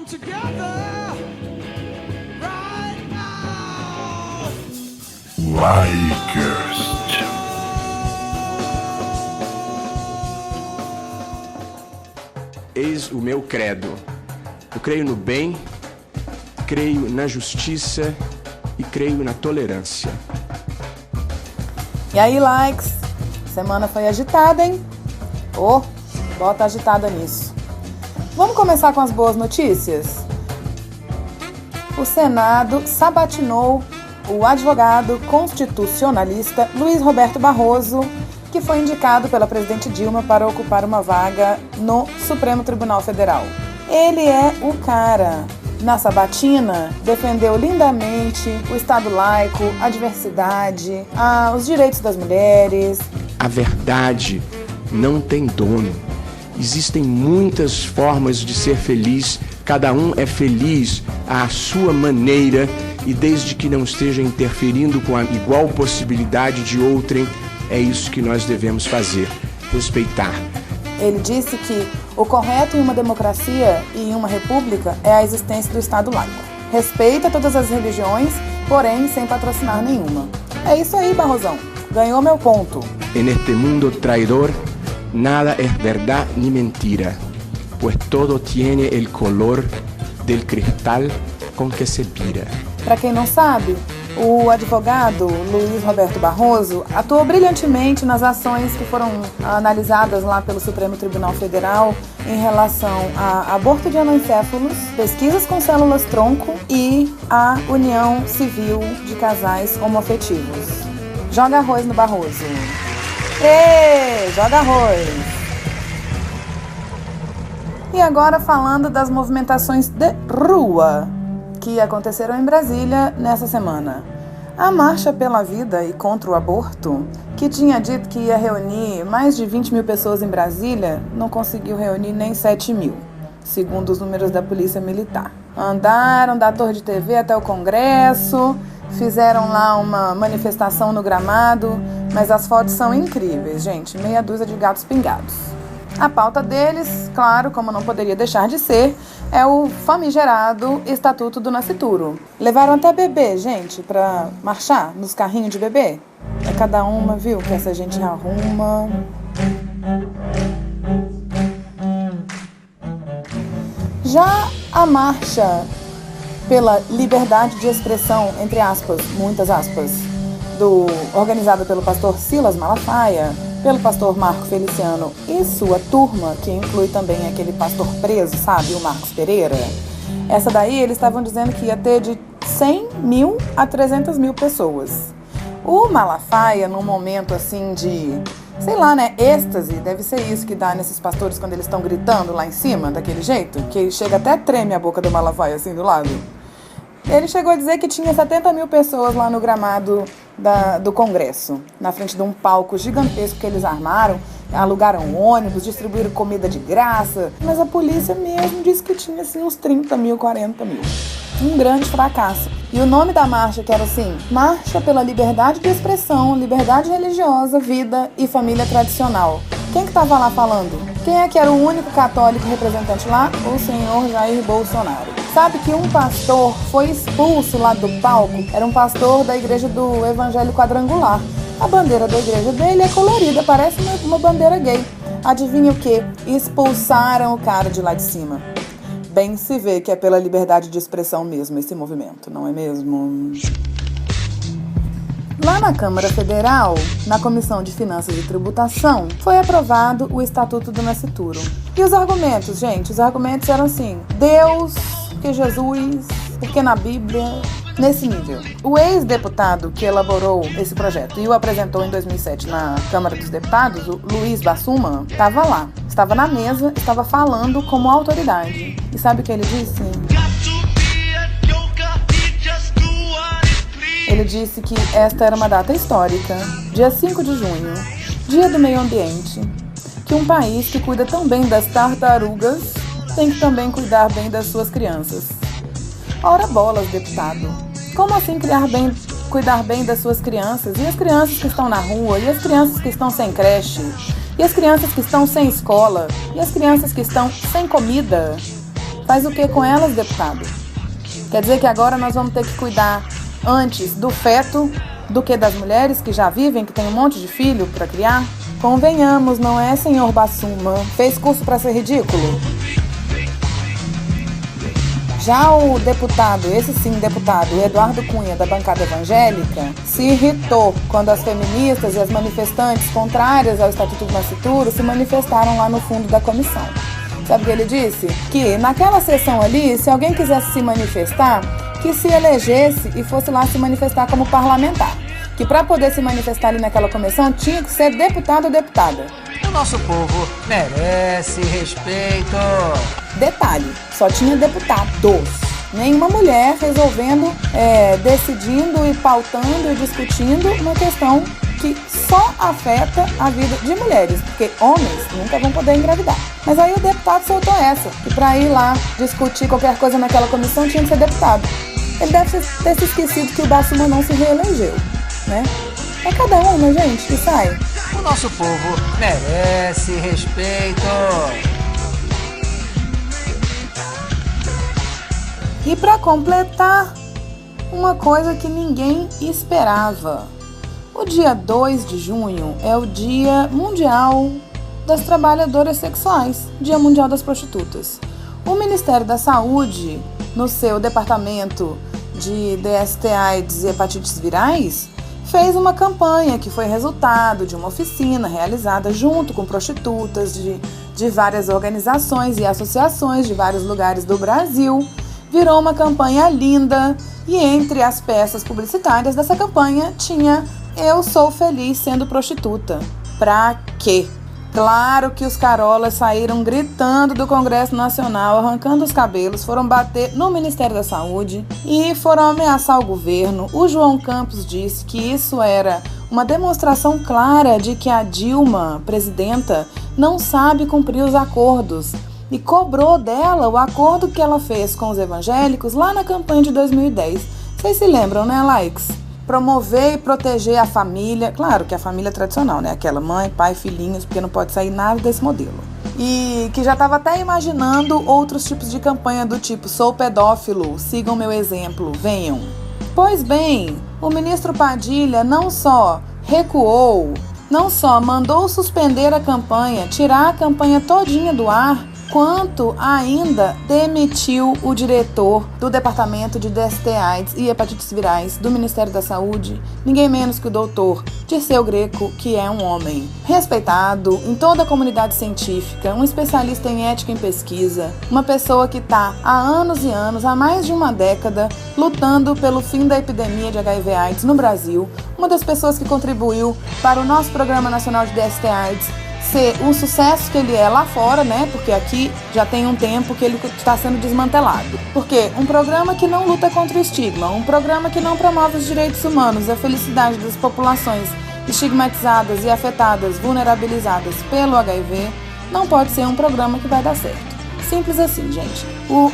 together right now. Likecast. Eis o meu credo. Eu creio no bem, creio na justiça e creio na tolerância. E aí, likes? Semana foi agitada, hein? Bota agitada nisso. Vamos começar com as boas notícias? O Senado sabatinou o advogado constitucionalista Luiz Roberto Barroso, que foi indicado pela presidente Dilma para ocupar uma vaga no Supremo Tribunal Federal. Ele é o cara. Na sabatina, defendeu lindamente o Estado laico, a diversidade, os direitos das mulheres. A verdade não tem dono. Existem muitas formas de ser feliz, cada um é feliz à sua maneira e desde que não esteja interferindo com a igual possibilidade de outrem, é isso que nós devemos fazer, respeitar. Ele disse que o correto em uma democracia e em uma república é a existência do Estado laico. Respeita todas as religiões, porém sem patrocinar nenhuma. É isso aí, Barrosão. Ganhou meu ponto. En este mundo traidor, nada es verdad ni mentira, pues todo tiene el color del cristal con que se mira. Para quem não sabe, o advogado Luiz Roberto Barroso atuou brilhantemente nas ações que foram analisadas lá pelo Supremo Tribunal Federal em relação a aborto de anencéfalos, pesquisas com células-tronco e a união civil de casais homoafetivos. Joga arroz no Barroso. Joga arroz! E agora falando das movimentações de rua que aconteceram em Brasília nessa semana. A Marcha pela Vida e contra o Aborto, que tinha dito que ia reunir mais de 20 mil pessoas em Brasília, não conseguiu reunir nem 7 mil, segundo os números da Polícia Militar. Andaram da Torre de TV até o Congresso, fizeram lá uma manifestação no gramado, mas as fotos são incríveis, gente, meia dúzia de gatos pingados. A pauta deles, claro, como não poderia deixar de ser, é o famigerado Estatuto do Nascituro. Levaram até bebê, gente, pra marchar nos carrinhos de bebê. É cada uma, viu, que essa gente arruma. Já a marcha pela liberdade de expressão, entre aspas, muitas aspas, organizada pelo pastor Silas Malafaia, pelo pastor Marco Feliciano e sua turma, que inclui também aquele pastor preso, sabe, o Marcos Pereira. Essa daí, eles estavam dizendo que ia ter de 100 mil a 300 mil pessoas. O Malafaia, num momento assim de, sei lá, né, êxtase, deve ser isso que dá nesses pastores quando eles estão gritando lá em cima, daquele jeito, que chega até treme a boca do Malafaia assim do lado. Ele chegou a dizer que tinha 70 mil pessoas lá no gramado do Congresso, na frente de um palco gigantesco que eles armaram, alugaram ônibus, distribuíram comida de graça, mas a polícia mesmo disse que tinha assim uns 30 mil, 40 mil. Um grande fracasso. E o nome da marcha, que era assim, Marcha pela Liberdade de Expressão, Liberdade Religiosa, Vida e Família Tradicional. Quem que estava lá falando? Quem é que era o único católico representante lá? O senhor Jair Bolsonaro. Sabe que um pastor foi expulso lá do palco? Era um pastor da igreja do Evangelho Quadrangular. A bandeira da igreja dele é colorida, parece uma bandeira gay. Adivinha o quê? Expulsaram o cara de lá de cima. Bem se vê que é pela liberdade de expressão mesmo esse movimento, não é mesmo? Lá na Câmara Federal, na Comissão de Finanças e Tributação, foi aprovado o Estatuto do Nascituro. E os argumentos, gente? Os argumentos eram assim, Deus, porque Jesus, porque na Bíblia, nesse nível. O ex-deputado que elaborou esse projeto e o apresentou em 2007 na Câmara dos Deputados, o Luiz Bassuma, estava lá, estava na mesa, estava falando como autoridade. E sabe o que ele disse? Ele disse que esta era uma data histórica, dia 5 de junho, dia do meio ambiente, que um país que cuida tão bem das tartarugas tem que também cuidar bem das suas crianças. Ora bolas, deputado. Como assim cuidar bem das suas crianças? E as crianças que estão na rua? E as crianças que estão sem creche? E as crianças que estão sem escola? E as crianças que estão sem comida? Faz o que com elas, deputado? Quer dizer que agora nós vamos ter que cuidar antes do feto do que das mulheres que já vivem, que tem um monte de filho para criar? Convenhamos, não é, senhor Bassuma? Fez curso para ser ridículo? Já o deputado, esse sim deputado, Eduardo Cunha, da bancada evangélica, se irritou quando as feministas e as manifestantes contrárias ao Estatuto do Nascituro se manifestaram lá no fundo da comissão. Sabe o que ele disse? Que naquela sessão ali, se alguém quisesse se manifestar, que se elegesse e fosse lá se manifestar como parlamentar. Que para poder se manifestar ali naquela comissão tinha que ser deputado ou deputada. O nosso povo merece respeito. Detalhe, só tinha deputados. Nenhuma mulher resolvendo, decidindo e pautando e discutindo uma questão que só afeta a vida de mulheres, porque homens nunca vão poder engravidar. Mas aí o deputado soltou essa, que para ir lá discutir qualquer coisa naquela comissão tinha que ser deputado. Ele deve ter se esquecido que o Bassuma não se reelegeu, né? É cada uma, gente, que sai. O nosso povo merece respeito. E para completar, uma coisa que ninguém esperava. O dia 2 de junho é o Dia Mundial das Trabalhadoras Sexuais, Dia Mundial das Prostitutas. O Ministério da Saúde, no seu departamento de DST, AIDS e hepatites virais, fez uma campanha que foi resultado de uma oficina realizada junto com prostitutas de várias organizações e associações de vários lugares do Brasil. Virou uma campanha linda e entre as peças publicitárias dessa campanha tinha "Eu sou feliz sendo prostituta". Pra quê? Claro que os carolas saíram gritando do Congresso Nacional, arrancando os cabelos, foram bater no Ministério da Saúde e foram ameaçar o governo. O João Campos disse que isso era uma demonstração clara de que a Dilma, presidenta, não sabe cumprir os acordos e cobrou dela o acordo que ela fez com os evangélicos lá na campanha de 2010. Vocês se lembram, né, likes? Promover e proteger a família, claro que a família tradicional, né? Aquela mãe, pai, filhinhos, porque não pode sair nada desse modelo. E que já estava até imaginando outros tipos de campanha do tipo: sou pedófilo, sigam meu exemplo, venham. Pois bem, o ministro Padilha não só recuou, não só mandou suspender a campanha, tirar a campanha todinha do ar, quanto ainda demitiu o diretor do Departamento de DST, AIDS e Hepatites Virais do Ministério da Saúde, ninguém menos que o doutor Dirceu Greco, que é um homem respeitado em toda a comunidade científica, um especialista em ética em pesquisa, uma pessoa que está há anos e anos, há mais de uma década, lutando pelo fim da epidemia de HIV/AIDS no Brasil, uma das pessoas que contribuiu para o nosso Programa Nacional de DST, AIDS ser o sucesso que ele é lá fora, né? Porque aqui já tem um tempo que ele está sendo desmantelado. Porque um programa que não luta contra o estigma, um programa que não promove os direitos humanos e a felicidade das populações estigmatizadas e afetadas, vulnerabilizadas pelo HIV, não pode ser um programa que vai dar certo. Simples assim, gente.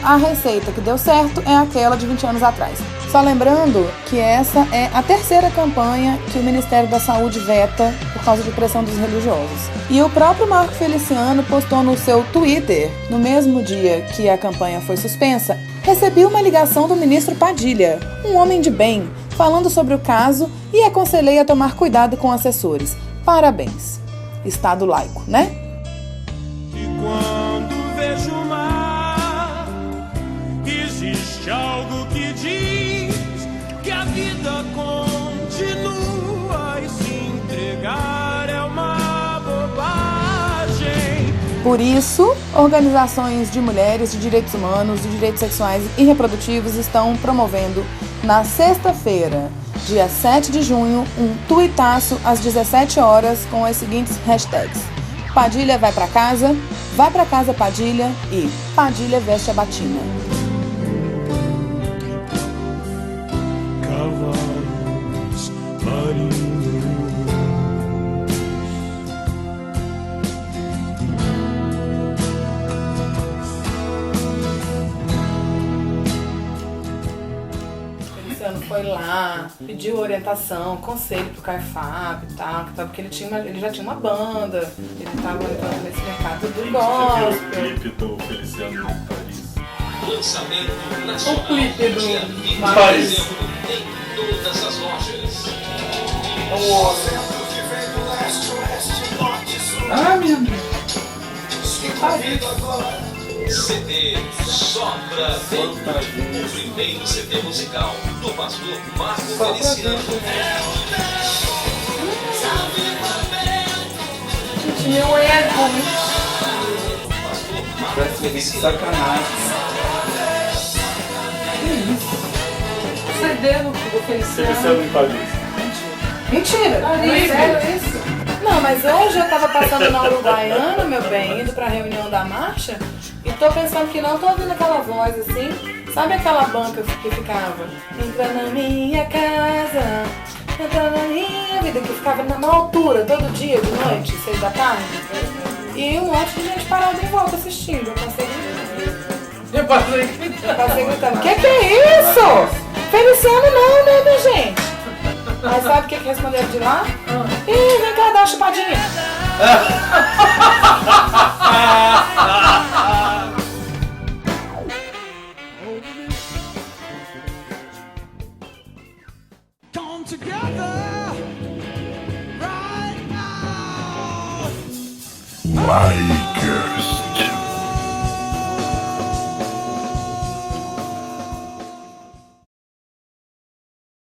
A receita que deu certo é aquela de 20 anos atrás. Só lembrando que essa é a terceira campanha que o Ministério da Saúde veta por causa de pressão dos religiosos. E o próprio Marco Feliciano postou no seu Twitter, no mesmo dia que a campanha foi suspensa: recebi uma ligação do ministro Padilha, um homem de bem, falando sobre o caso e aconselhei a tomar cuidado com assessores. Parabéns. Estado laico, né? E quando vejo o mar, existe algo que diz que a vida continua e se entregar é uma bobagem. Por isso, organizações de mulheres, de direitos humanos, de direitos sexuais e reprodutivos estão promovendo na sexta-feira, dia 7 de junho, um tuitaço às 17 horas com as seguintes hashtags: Padilha vai pra casa Padilha e Padilha veste a batina. Cavalos marinhos. Feliciano foi lá, pediu orientação, conselho pro Caifab e tal, porque ele já tinha uma banda, ele estava entrando nesse mercado do Você viu o gospel. clipe do Feliciano em Paris? Lançamento O nacional. clipe do Dia 20 de Paris. dezembro em todas as lojas. Ah, meu Deus. CD Só Pra Ver. O primeiro CD musical do pastor Marco Feliciano. Meu é ruim. Pastor Marco Parece que é de Feliciano. sacanagem. CD do Feliciano. em Paris. Mentira! Sério isso? Não, mas hoje eu tava passando na Uruguaiana, meu bem, indo pra reunião da marcha, e tô pensando que não, tô ouvindo aquela voz assim. Sabe aquela banca que ficava? Entra na minha casa, entra na minha vida, que ficava na altura todo dia, de noite, 6 da tarde. E um monte de gente parada em volta assistindo. Eu passei gritando. Que é isso? Feliciano não, né, minha gente? Mas sabe o que responderam de lá? Ih, vem cá dar uma chupadinha. Come together right now. Like